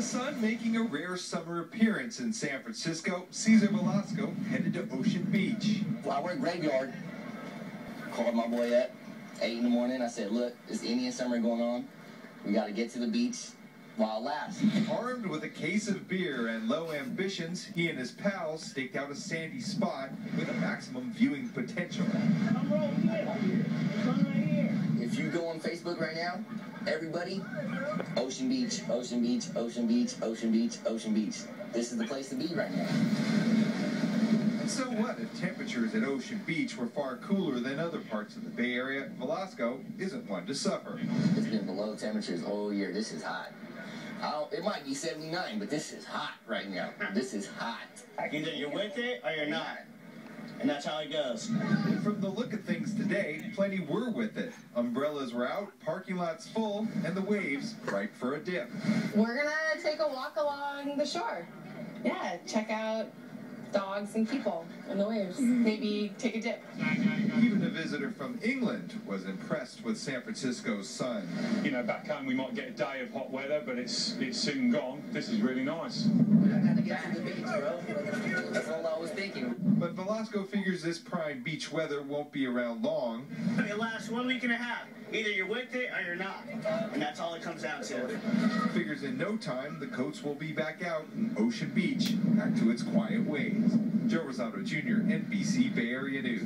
sun making a rare summer appearance in San Francisco, Cesar Velasco headed to Ocean Beach. Well, I work graveyard. Called my boy up, 8 in the morning. I said, look, it's Indian summer going on. We got to get to the beach while it lasts. Armed with a case of beer and low ambitions, he and his pals staked out a sandy spot with a maximum viewing potential. Come right here. Come right here. If you go on Facebook right now, everybody, Ocean Beach, Ocean Beach, Ocean Beach, Ocean Beach, Ocean Beach. This is the place to be right now. And so what if temperatures at Ocean Beach were far cooler than other parts of the Bay Area? Velasco isn't one to suffer. It's been below temperatures all year. This is hot. It might be 79, but this is hot right now. This is hot. Either you're with it or you're not. And that's how it goes. And from the look of things today, plenty were with it. Umbrellas were out, parking lots full, and the waves ripe for a dip. We're gonna take a walk along the shore. Yeah, check out dogs and people and the waves. Maybe take a dip. Even a visitor from England was impressed with San Francisco's sun. You know, back home we might get a day of hot weather, but it's soon gone. This is really nice. I gotta get to the beach, bro. That's all I was thinking. But Velasco figures this prime beach weather won't be around long. It lasts 1 week and a half. Either you're with it or you're not. And that's all it comes down to. Figures in no time, the coats will be back out in Ocean Beach, back to its quiet ways. Joe Rosado Jr., NBC Bay Area News.